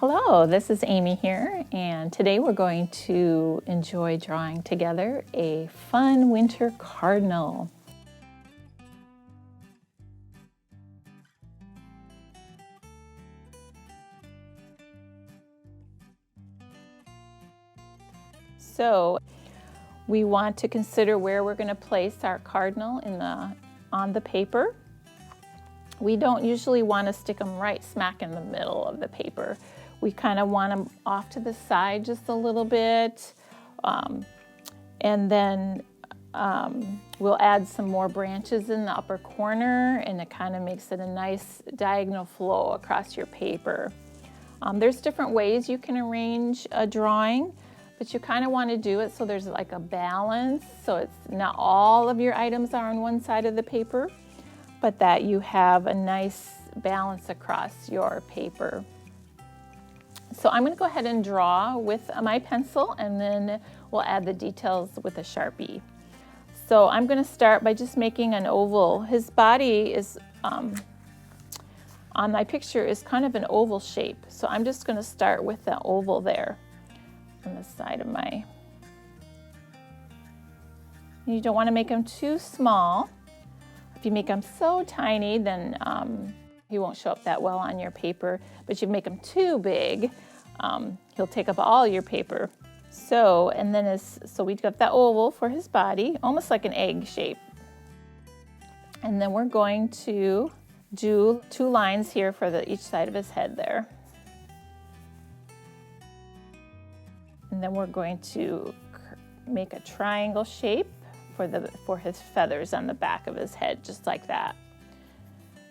Hello, this is Amy here, and today we're going to enjoy drawing together a fun winter cardinal. So we want to consider where we're going to place our cardinal on the paper. We don't usually want to stick them right smack in the middle of the paper. We kind of want them off to the side just a little bit. And then we'll add some more branches in the upper corner, and it kind of makes it a nice diagonal flow across your paper. There's different ways you can arrange a drawing, but you kind of want to do it so there's like a balance, so it's not all of your items are on one side of the paper, but that you have a nice balance across your paper. So I'm going to go ahead and draw with my pencil, and then we'll add the details with a Sharpie. So I'm going to start by just making an oval. His body is, on my picture, is kind of an oval shape. So I'm just going to start with the oval there on the side of my. You don't want to make them too small. If you make them so tiny, then he won't show up that well on your paper, but you make them too big, he'll take up all your paper. So, and then so we've got that oval for his body, almost like an egg shape. And then we're going to do 2 lines here for each side of his head there. And then we're going to make a triangle shape for his feathers on the back of his head, just like that.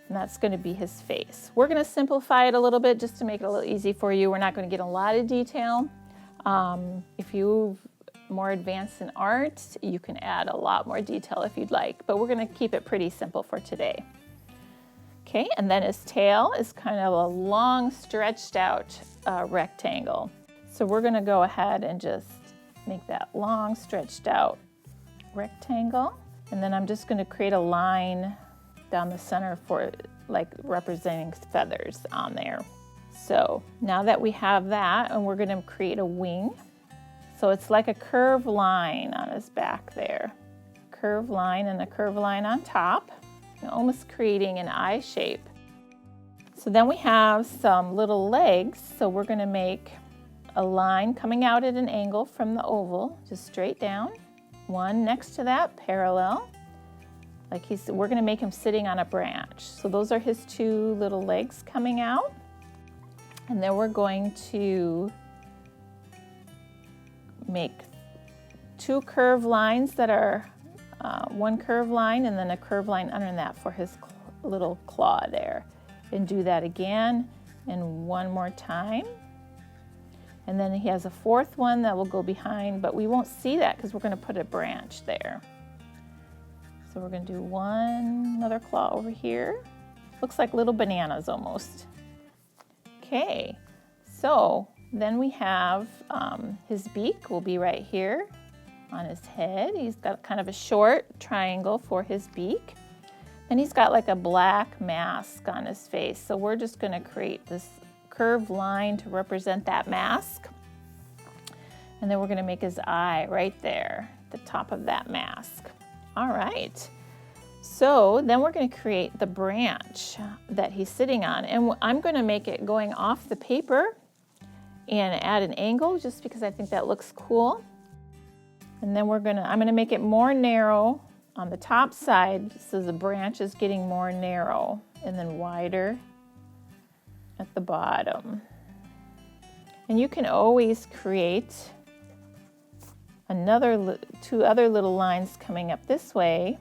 And that's going to be his face. We're going to simplify it a little bit just to make it a little easy for you. We're not going to get a lot of detail. If you're more advanced in art, you can add a lot more detail if you'd like, but we're going to keep it pretty simple for today. Okay, and then his tail is kind of a long stretched out rectangle. So we're going to go ahead and just make that long stretched out rectangle, and then I'm just going to create a line down the center for like representing feathers on there. So now that we have that, and we're going to create a wing. So it's like a curved line on his back there. Curved line and a curved line on top, almost creating an eye shape. So then we have some little legs, so we're going to make a line coming out at an angle from the oval, just straight down. One next to that, parallel. Like we're going to make him sitting on a branch. So those are his 2 little legs coming out. And then we're going to make 2 curved lines that are one curved line and then a curved line under that for his little claw there. And do that again and one more time. And then he has a 4th one that will go behind, but we won't see that because we're going to put a branch there. So we're going to do another claw over here. Looks like little bananas almost. Okay, so then we have his beak will be right here on his head. He's got kind of a short triangle for his beak. And he's got like a black mask on his face. So we're just going to create this curved line to represent that mask. And then we're going to make his eye right there, the top of that mask. All right. So then we're going to create the branch that he's sitting on. And I'm going to make it going off the paper and add an angle just because I think that looks cool. And then I'm going to make it more narrow on the top side so the branch is getting more narrow and then wider at the bottom. And you can always create 2 other little lines coming up this way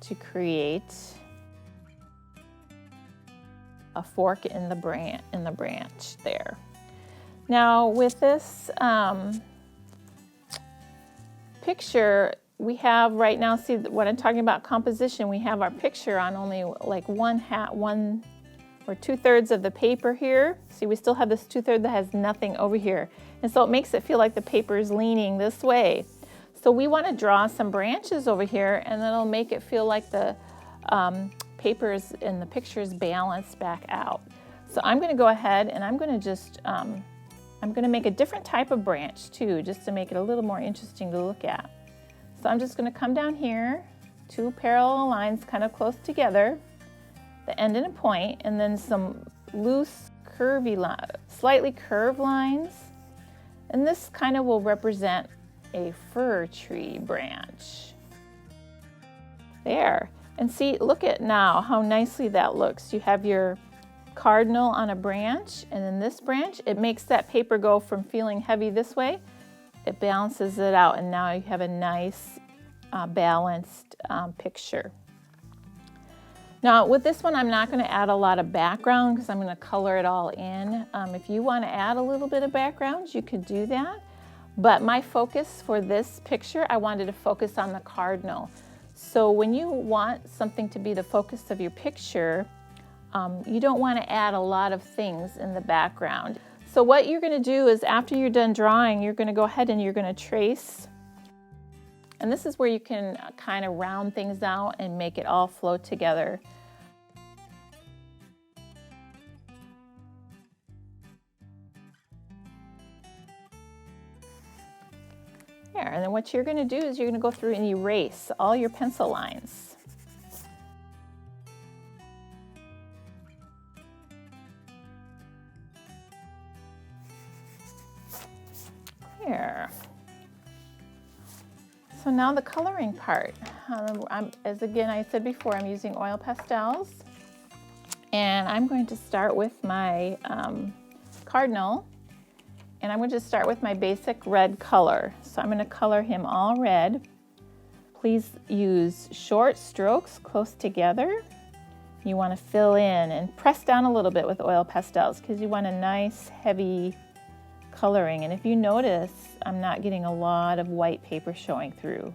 to create a fork in the branch there. Now with this picture we have right now, see what I'm talking about composition, we have our picture on only like 1 or 2/3 of the paper here. See, we still have this 2/3 that has nothing over here. And so it makes it feel like the paper is leaning this way. So we want to draw some branches over here, and then it'll make it feel like the paper in the picture is balanced back out. So I'm going to go ahead and I'm going to just, I'm going to make a different type of branch too, just to make it a little more interesting to look at. So I'm just going to come down here, 2 parallel lines kind of close together, the end and a point, and then some loose, curvy, slightly curved lines. And this kind of will represent a fir tree branch. There. And see, look at now how nicely that looks. You have your cardinal on a branch, and then this branch, it makes that paper go from feeling heavy this way, it balances it out, and now you have a nice balanced picture. Now with this one, I'm not going to add a lot of background because I'm going to color it all in. If you want to add a little bit of background, you could do that. But my focus for this picture, I wanted to focus on the cardinal. So when you want something to be the focus of your picture, you don't want to add a lot of things in the background. So what you're going to do is after you're done drawing, you're going to go ahead and you're going to trace. And this is where you can kind of round things out and make it all flow together. There, and then what you're going to do is you're going to go through and erase all your pencil lines. Here. So now the coloring part. As again I said before, I'm using oil pastels, and I'm going to start with my cardinal, and I'm going to start with my basic red color. So I'm going to color him all red. Please use short strokes close together. You want to fill in and press down a little bit with oil pastels because you want a nice heavy coloring. And if you notice, I'm not getting a lot of white paper showing through.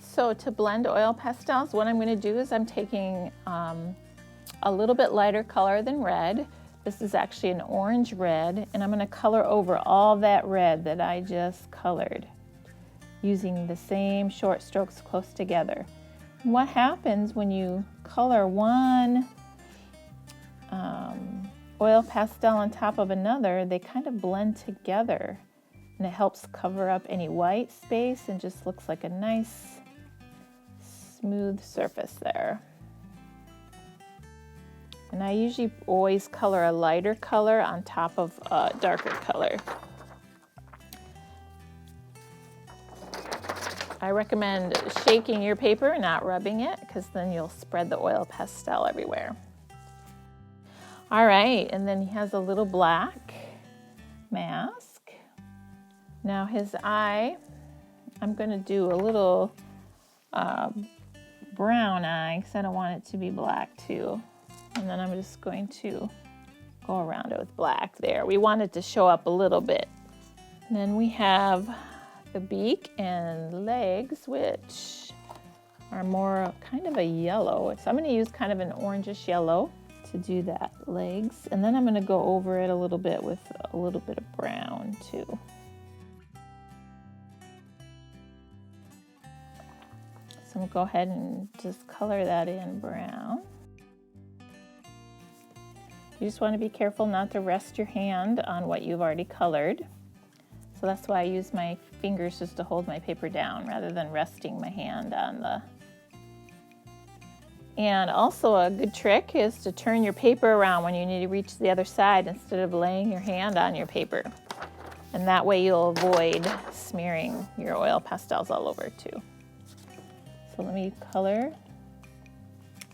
So to blend oil pastels, what I'm going to do is I'm taking a little bit lighter color than red. This is actually an orange red, and I'm going to color over all that red that I just colored using the same short strokes close together. And what happens when you color one oil pastel on top of another, they kind of blend together, and it helps cover up any white space and just looks like a nice smooth surface there. And I usually always color a lighter color on top of a darker color. I recommend shaking your paper, not rubbing it, because then you'll spread the oil pastel everywhere. All right, and then he has a little black mask. Now his eye, I'm going to do a little brown eye because I don't want it to be black too. And then I'm just going to go around it with black there. We want it to show up a little bit. And then we have the beak and legs, which are more kind of a yellow. So I'm going to use kind of an orangish yellow to do that legs. And then I'm going to go over it a little bit with a little bit of brown too. So I'm going to go ahead and just color that in brown. You just want to be careful not to rest your hand on what you've already colored. So that's why I use my fingers just to hold my paper down rather than resting my hand on the... And also a good trick is to turn your paper around when you need to reach the other side instead of laying your hand on your paper. And that way you'll avoid smearing your oil pastels all over too. So let me color.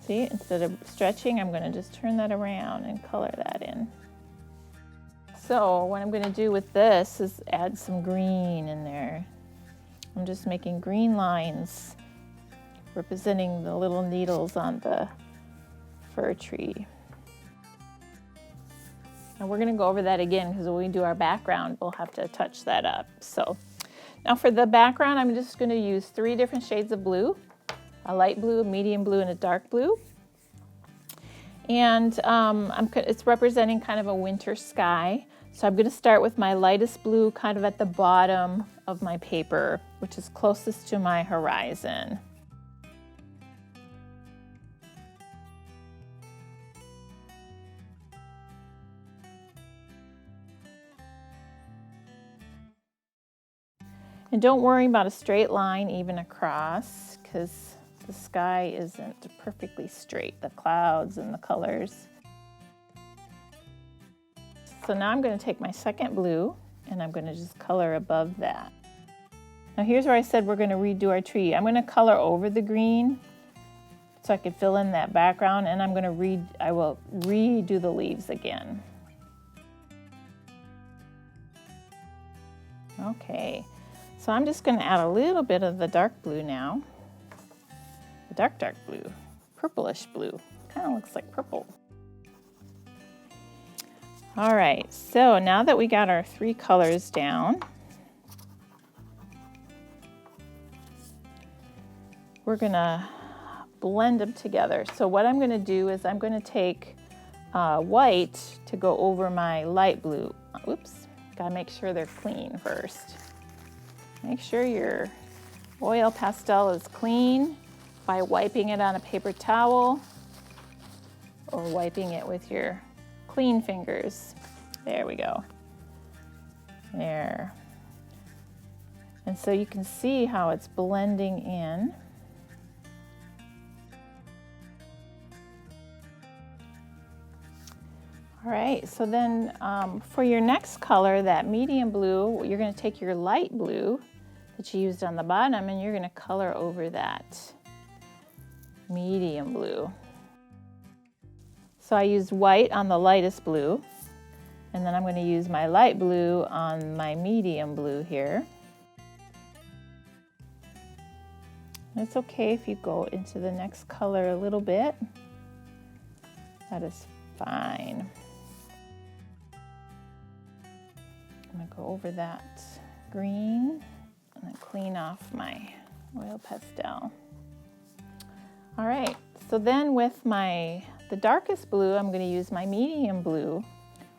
See, instead of stretching, I'm going to just turn that around and color that in. So what I'm going to do with this is add some green in there. I'm just making green lines representing the little needles on the fir tree. And we're going to go over that again because when we do our background, we'll have to touch that up. So now for the background, I'm just going to use 3 different shades of blue, a light blue, a medium blue, and a dark blue. And it's representing kind of a winter sky. So I'm going to start with my lightest blue kind of at the bottom of my paper, which is closest to my horizon. And don't worry about a straight line even across, because the sky isn't perfectly straight, the clouds and the colors. So now I'm going to take my second blue and I'm going to just color above that. Now here's where I said we're going to redo our tree. I'm going to color over the green so I can fill in that background, and I will redo the leaves again. Okay, so I'm just going to add a little bit of the dark blue now. The dark blue, purplish blue, kind of looks like purple. All right, so now that we got our 3 colors down, we're gonna blend them together. So what I'm gonna do is I'm gonna take white to go over my light blue. Oops, gotta make sure they're clean first. Make sure your oil pastel is clean by wiping it on a paper towel or wiping it with your clean fingers. There we go. There. And so you can see how it's blending in. All right, so then for your next color, that medium blue, you're going to take your light blue that you used on the bottom and you're going to color over that medium blue. So I used white on the lightest blue, and then I'm going to use my light blue on my medium blue here. It's okay if you go into the next color a little bit. That is fine. I'm going to go over that green and then clean off my oil pastel. All right, so then with the darkest blue, I'm going to use my medium blue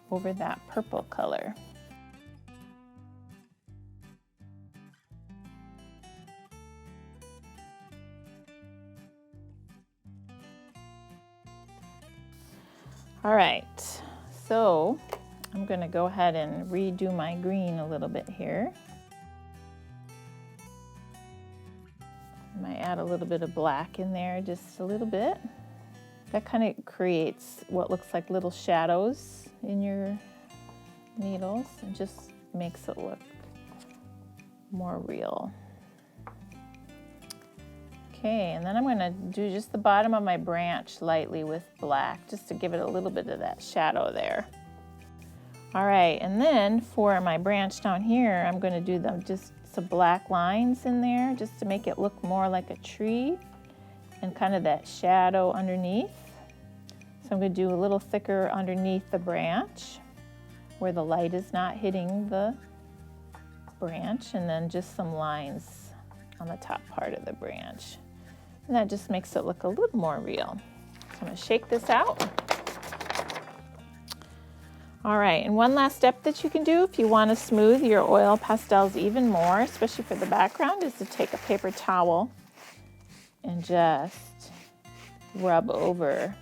over that purple color. All right, so I'm going to go ahead and redo my green a little bit here. I might add a little bit of black in there, just a little bit. That kind of creates what looks like little shadows in your needles and just makes it look more real. Okay, and then I'm going to do just the bottom of my branch lightly with black, just to give it a little bit of that shadow there. All right, and then for my branch down here, I'm going to do just some black lines in there just to make it look more like a tree and kind of that shadow underneath. So I'm going to do a little thicker underneath the branch where the light is not hitting the branch, and then just some lines on the top part of the branch. And that just makes it look a little more real. So I'm going to shake this out. All right, and one last step that you can do if you want to smooth your oil pastels even more, especially for the background, is to take a paper towel and just rub over.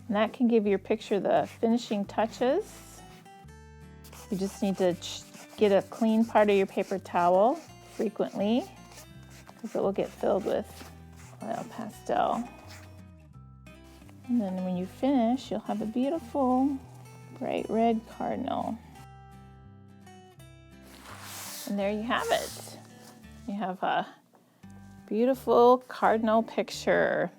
And that can give your picture the finishing touches. You just need to get a clean part of your paper towel frequently, because it will get filled with oil pastel. And then when you finish, you'll have a beautiful bright red cardinal. And there you have it. You have a beautiful cardinal picture.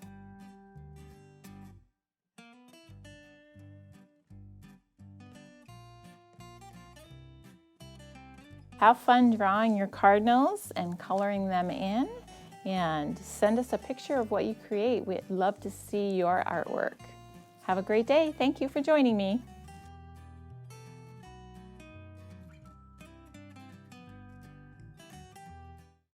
Have fun drawing your cardinals and coloring them in, and send us a picture of what you create. We'd love to see your artwork. Have a great day. Thank you for joining me.